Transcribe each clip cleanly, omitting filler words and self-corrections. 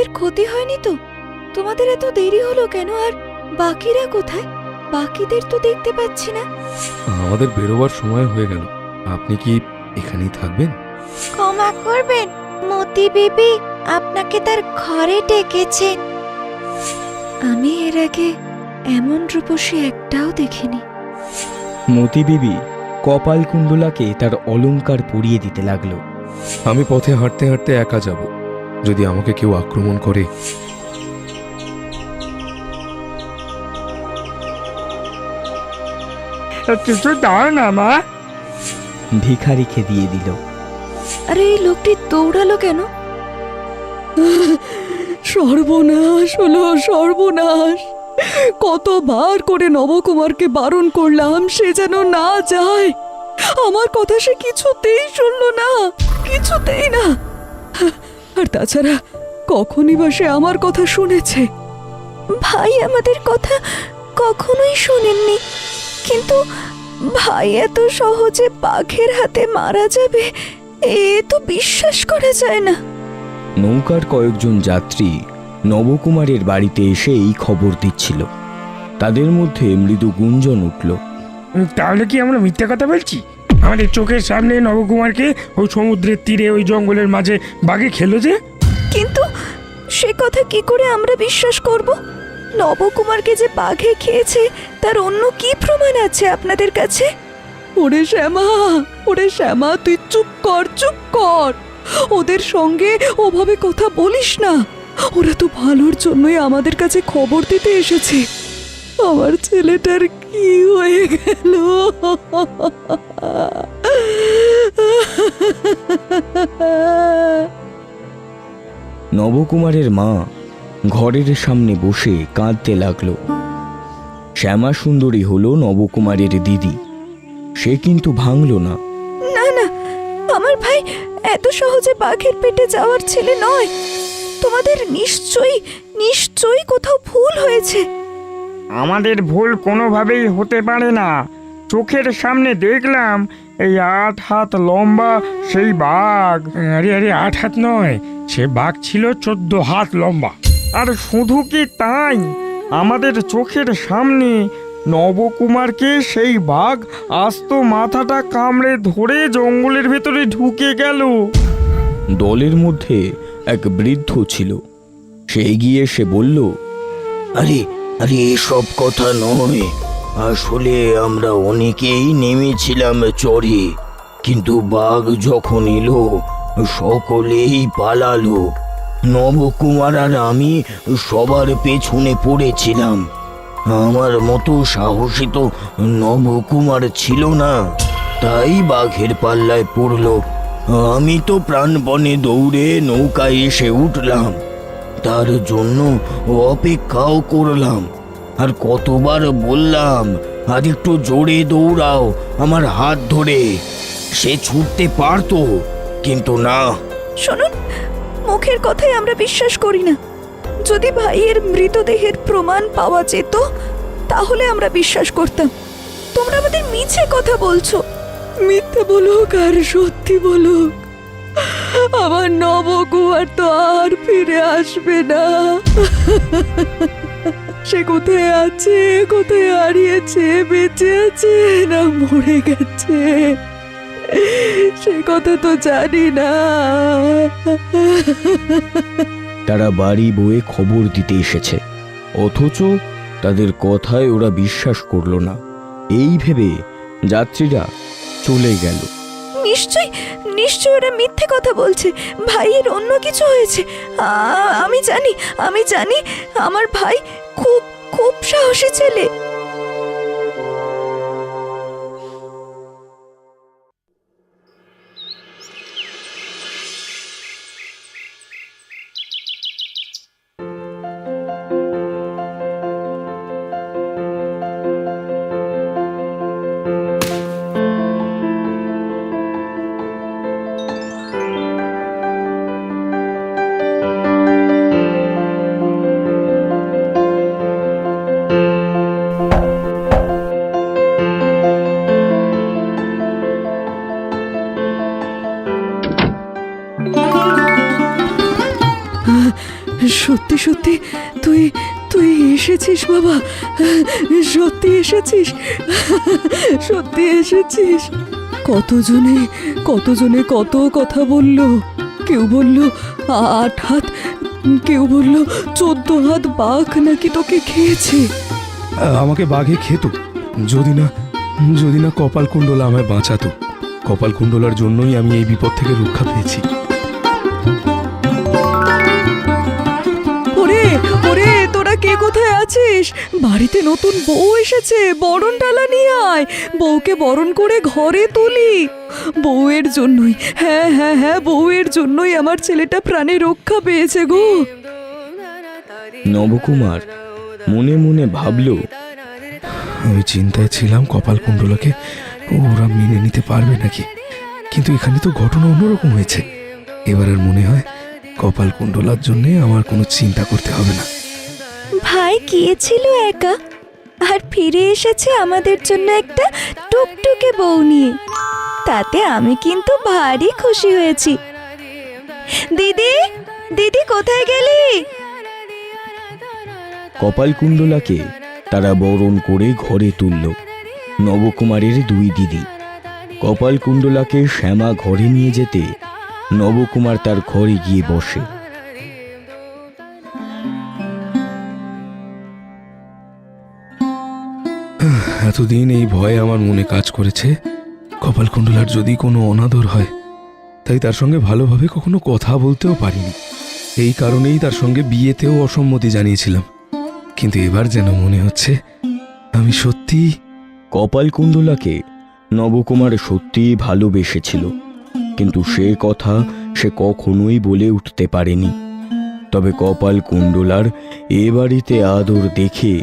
তোমাদের ক্ষতি হয়নি তো? তোমাদের এত দেরি হলো কেন? আর বাকিরা কোথায়? বাকিদের তো দেখতে পাচ্ছি না। আমাদের বেরোবার সময় হয়ে গেল। আপনি কি এখানেই থাকবেন? ক্ষমা করবেন, মতি বিবি আপনাকে তার ঘরে ডেকেছেন। আমি এর আগে এমন রূপসী একটাও দেখিনি। মতি বিবি কপাল কুণ্ডলাকে তার অলংকার পরিয়ে দিতে লাগলো। আমি পথে হাঁটতে হাঁটতে একা যাব। যদি আমাকে কেউ আক্রমণ করে, কিছু দাও না মা। ভিখারিকে দিয়ে দিল। আরে এই লোকটি দৌড়ালো কেন? সর্বনাশ হলো, সর্বনাশ! কতবার করে নবকুমারকে বারণ করলাম সে যেন না যায়। আমার কথা সে কিছুতেই শুনলো না, কিছুতেই না। আর তাছাড়া কখনই বা সে আমার কথা শুনেছে? ভাই আমাদের কথা কখনোই শোনেননি, কিন্তু ভাই এত সহজে বাঘের হাতে মারা যাবে এ তো বিশ্বাস করা যায় না। নৌকার কয়েকজন যাত্রী নবকুমারের বাড়িতে এসে এই খবর দিচ্ছিল। তাদের মধ্যে মৃদু গুঞ্জন উঠল। তাহলে কি আমরা মিথ্যা কথা বলছি? আমাদের চোখের সামনে নবকুমারকে ওই সমুদ্রের তীরে ওই জঙ্গলের মাঝে বাঘে খেলো যে। কিন্তু সে কথা কি করে আমরা বিশ্বাস করব? নবকুমারকে যে বাঘে খেয়েছে তার অন্য কি প্রমাণ আছে আপনাদের কাছে? ওরে শ্যামা, ওরে শ্যামা, তুই চুপ কর, চুপ কর। ওদের সঙ্গে ওভাবে কথা বলিস না। ওরা তো ভালোর জন্যই আমাদের কাছে খবর দিতে এসেছে। আমার ছেলেটার কি হয়ে গেল? নবকুমারের মা ঘরের সামনে বসে কাঁদতে লাগলো। শ্যামা সুন্দরী হলো নবকুমারের দিদি। সে কিন্তু ভাঙল না। না না, আমার ভাই এত সহজে বাঘের পেটে যাওয়ার ছেলে নয়। তোমাদের নিশ্চয়ই নিশ্চয়ই কোথাও ভুল হয়েছে। আমাদের ভুল কোনোভাবেই হতে পারে না। চোখের সামনে দেখলাম এই 8 হাত লম্বা সেই বাঘ। আরে আরে 8 হাত নয়, সে বাঘ ছিল 14 হাত লম্বা। আর শুধু কি তাই, আমাদের চোখের সামনে নবকুমারকে সেই বাঘ আস্ত মাথাটা কামড়ে ধরে জঙ্গলের ভেতরে ঢুকে গেল। দলের মধ্যে এক বৃদ্ধ ছিল। সে এগিয়ে এসে বলল, আরে আরে এসব কথা নয়। আসলে আমরা অনেকেই নেমেছিলাম চরে, কিন্তু বাঘ যখন এলো সকলেই পালালো। নবকুমার আর আমি সবার পেছনে পড়েছিলাম। আমার মতো সাহসী তো নবকুমার ছিল না, তাই বাঘের পাল্লায় পড়লো। আমি তো প্রাণপণে দৌড়ে নৌকায় এসে উঠলাম। তার জন্য অপেক্ষাও করলাম। আর কতবার বললাম আর একটু জোরে দৌড়াও আমার হাত ধরে। সে ছুটতে পারতো, কিন্তু না। শুনুন, মুখের কথাই আমরা বিশ্বাস করি না। যদি ভাইয়ের মৃতদেহের প্রমাণ পাওয়া যেত তাহলে আমরা বিশ্বাস করতাম। তোমরা আমাদের মিছে কথা বলছো। মিথ্যে বলুক আর সত্যি বলুক, আমার নবকুমার তো আর ফিরে আসবে না। সে কোথায় আছে, কোথায় হারিয়েছে, বেঁচে আছে না মরে গেছে সে কথা তো জানি না। তারা বাড়ি বয়ে খবর দিতে এসেছে, অথচ তাদের কথায় ওরা বিশ্বাস করলো না। এই ভেবে যাত্রীরা চলে গেল। নিশ্চয় নিশ্চয় ওরা মিথ্যে কথা বলছে। ভাইয়ের অন্য কিছু হয়েছে। আমি জানি আমার ভাই খুব খুব সাহসী ছেলে। সত্যি সত্যি তুই তুই এসেছিস বাবা, সত্যি এসেছিস, সত্যি এসেছিস। কতজনে কতজনে কত কথা বলল, কেউ বলল 8 হাত, কেউ বলল 14 হাত বাঘ নাকি তোকে খেয়েছে। আমাকে বাঘে খেত যদি না কপালকুণ্ডলা আমায় বাঁচাতো। কপালকুণ্ডলার জন্যই আমি এই বিপদ থেকে রক্ষা পেয়েছি। ওরে ওরে, তোরা কে কোথায় আছিস? বাড়িতে নতুন বউ এসেছে, বরণ ডালা নিয়ে আয়, বউকে বরণ করে ঘরে তুলি। বউয়ের জন্যই, হ্যাঁ হ্যাঁ হ্যাঁ, বউয়ের জন্যই আমার ছেলেটা প্রাণে রক্ষা পেয়েছে গো। নবকুমার মনে মনে ভাবল, আমি চিন্তায় ছিলাম কপালকুণ্ডলাকে ওরা মেনে নিতে পারবে নাকি, কিন্তু এখানে তো ঘটনা অন্যরকম হয়েছে। এবার আর মনে হয় কপালকুণ্ডলার জন্য আমার কোনো চিন্তা করতে হবে না। ভাই গিয়েছিল একা আর ফিরে এসেছে আমাদের জন্য একটা টুকটুকে বউ নিয়ে। তাতে আমি কিন্তু ভারী খুশি হয়েছি। দিদি, দিদি কোথায় গেলি? কপালকুণ্ডলাকে তারা বরণ করে ঘরে তুলল। নবকুমারের 2 দিদি। কপালকুণ্ডলাকে শ্যামা ঘরে নিয়ে যেতে নবকুমার তার ঘরে গিয়ে বসে। এতদিন এই ভয় আমার মনে কাজ করেছে, কপালকুণ্ডলার যদি কোনো অনাদর হয়, তাই তার সঙ্গে ভালোভাবে কখনো কথা বলতেও পারিনি। এই কারণেই তার সঙ্গে বিয়েতেও অসম্মতি জানিয়েছিলাম। কিন্তু এবার যেন মনে হচ্ছে আমি সত্যি। কপালকুণ্ডলাকে নবকুমার সত্যিই ভালোবেসেছিল, কিন্তু সে কথা সে কখনোই বলে উঠতে পারেনি। তবে কপালকুণ্ডলার এ বাড়িতে আদর দেখে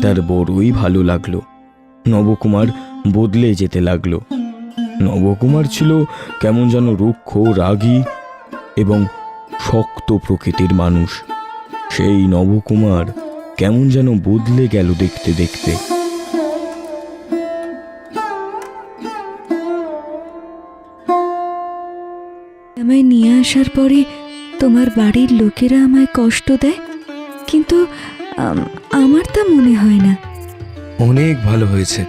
তার বড়ই ভালো লাগলো। নবকুমার বদলে যেতে লাগলো। নবকুমার ছিল কেমন যেন রুক্ষ, রাগী এবং শক্ত প্রকৃতির মানুষ। সেই নবকুমার কেমন যেন বদলে গেল দেখতে দেখতে। আমায় নিয়ে আসার পরে তোমার বাড়ির লোকেরা আমায় কষ্ট দেয়, কিন্তু আমার তা মনে হয় না। অনেক ভালো হয়েছে,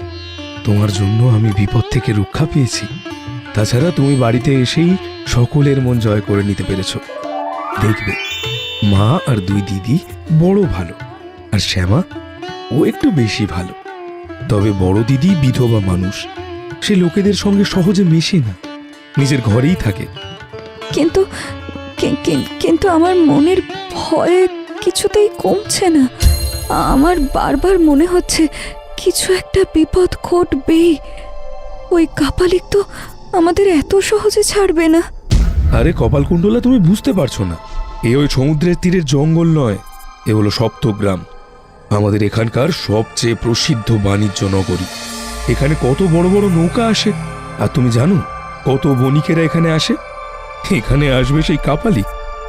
তোমার জন্য আমি বিপদ থেকে রক্ষা পেয়েছি। তাছাড়া তুমি বাড়িতে এসেই সকলের মন জয় করে নিতে পেরেছো। দেখবে মা আর 2 দিদি বড় ভালো, আর শ্যামা ও একটু বেশি ভালো। তবে বড় দিদি বিধবা মানুষ, সে লোকেদের সঙ্গে সহজে মেশে না, নিজের ঘরেই থাকে। কিন্তু কিন্তু আমার মনের ভয় কিছুতেই কমছে না। আমার বারবার মনে হচ্ছে কিছু একটা বিপদ ঘটবেই। ওই কাপালিক তো আমাদের এত সহজে ছাড়বে না। আরে কপালকুণ্ডলা, তুমি বুঝতে পারছো না, ওই সমুদ্রের তীরের জঙ্গল নয়, এ হলো সপ্তগ্রাম, আমাদের এখানকার সবচেয়ে প্রসিদ্ধ বাণিজ্য নগরী। এখানে কত বড় বড় নৌকা আসে, আর তুমি জানো কত বণিকেরা এখানে আসে। এখানে আসবে সেই কাপালিক,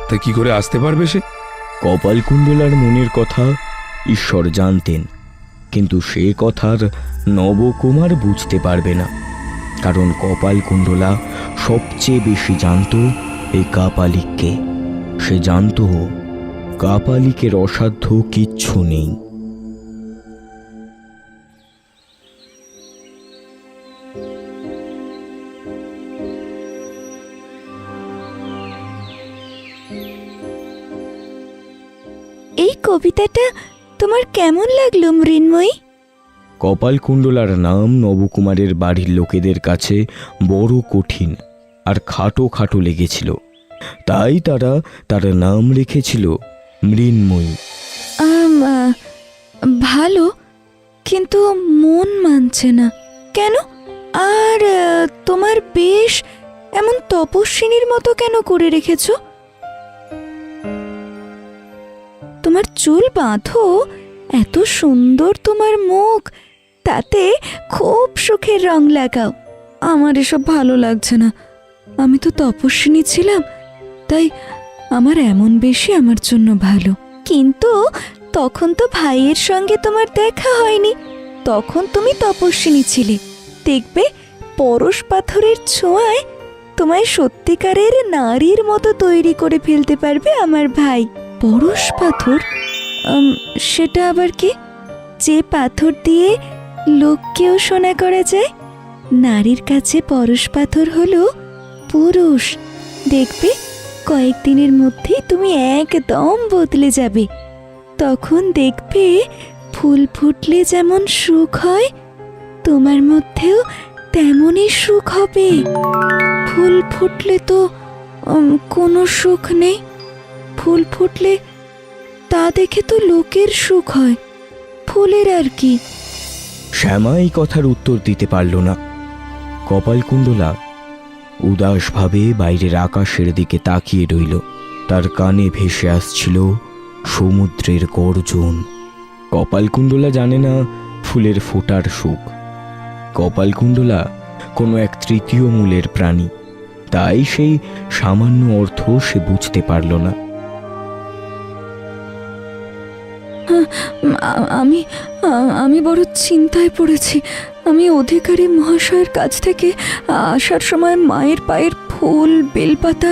তা কি করে আসতে পারবে সে? কপালকুণ্ডলার মনের কথা ঈশ্বর জানতেন, কিন্তু সে কথার নবকুমার বুঝতে পারবে না, কারণ কপালকুণ্ডলা সবচেয়ে বেশি জানত এই কাপালিককে। সে জানত কাপালিকের অসাধ্য কিচ্ছু নেই। এই কবিতাটা তোমার কেমন লাগলো মৃন্ময়ী? কপালকুণ্ডলার নাম নবকুমারের বাড়ির লোকেদের কাছে বড় কঠিন আর খাটো খাটো লেগেছিল, তাই তারা তার নাম রেখেছিল মৃন্ময়ী। ভালো, কিন্তু মন মানছে না কেন? আর তোমার বেশ এমন তপস্বিনীর মতো কেন করে রেখেছ? তোমার চুল বাঁধো, এত সুন্দর তোমার মুখ, তাতে খুব সুখের রং লাগাও। আমার এসব ভালো লাগছে না। আমি তো তপস্বিনী ছিলাম, তাই আমার এমন বেশি আমার জন্য ভালো। কিন্তু তখন তো ভাইয়ের সঙ্গে তোমার দেখা হয়নি, তখন তুমি তপস্বিনী ছিলে। দেখবে পরশ পাথরের ছোঁয়ায় তোমায় সত্যিকারের নারীর মতো তৈরি করে ফেলতে পারবে আমার ভাই। পরশ পাথর? সেটা আবার কি? যে পাথর দিয়ে লোককেও সোনা করা যায়? নারীর কাছে পরশ পাথর হলো পুরুষ। দেখবে কয়েকদিনের মধ্যেই তুমি একদম বদলে যাবে। তখন দেখবে ফুল ফুটলে যেমন সুখ হয়, তোমার মধ্যেও তেমনই সুখ হবে। ফুল ফুটলে তো কোনো সুখ নেই। ফুল ফুটলে তা দেখে তো লোকের সুখ হয়, ফুলের আর কি। শ্যামা এই কথার উত্তর দিতে পারল না। কপালকুণ্ডলা উদাসভাবে বাইরের আকাশের দিকে তাকিয়ে রইল। তার কানে ভেসে আসছিল সমুদ্রের গর্জন। কপালকুণ্ডলা জানে না ফুলের ফোটার সুখ। কপালকুণ্ডলা কোনো এক তৃতীয় মূলের প্রাণী, তাই সেই সামান্য অর্থ সে বুঝতে পারল না। আমি আমি বড় চিন্তায় পড়েছি। আমি অধিকারী মহাশয়ের কাছ থেকে আসার সময় মায়ের পায়ের ফুল বেলপাতা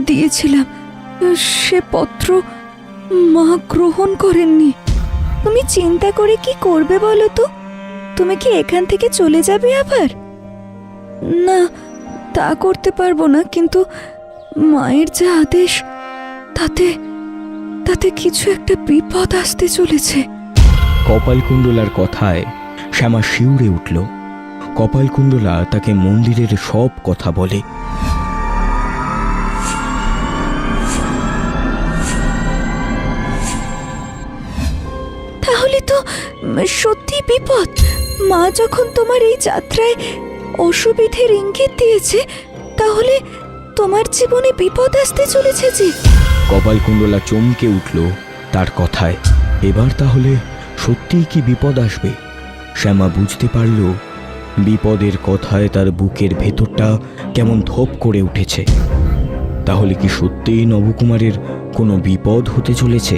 দিয়েছিলাম। সে পত্র মা গ্রহণ করেননি। তুমি চিন্তা করে কি করবে বলো তো? তুমি কি এখান থেকে চলে যাবে আবার? না, তা করতে পারবো না, কিন্তু মায়ের যে আদেশ, তাতে তাতে কিছু একটা বিপদ আসতে চলেছে। কপালকুণ্ডলার কথায় শ্যামা শিউরে উঠল। কপালকুণ্ডলা তাকে মন্দিরের সব কথা বলে। তাহলে তো সত্যি বিপদ। মা যখন তোমার এই যাত্রায় অসুবিধের ইঙ্গিত দিয়েছে, তাহলে তোমার জীবনে বিপদ আসতে চলেছে যে। কপালকুণ্ডলা চমকে উঠল তার কথায়। এবার তাহলে সত্যিই কি বিপদ আসবে? শ্যামা বুঝতে পারল বিপদের কথায় তার বুকের ভেতরটা কেমন ধপ করে উঠেছে। তাহলে কি সত্যিই নবকুমারের কোনো বিপদ হতে চলেছে?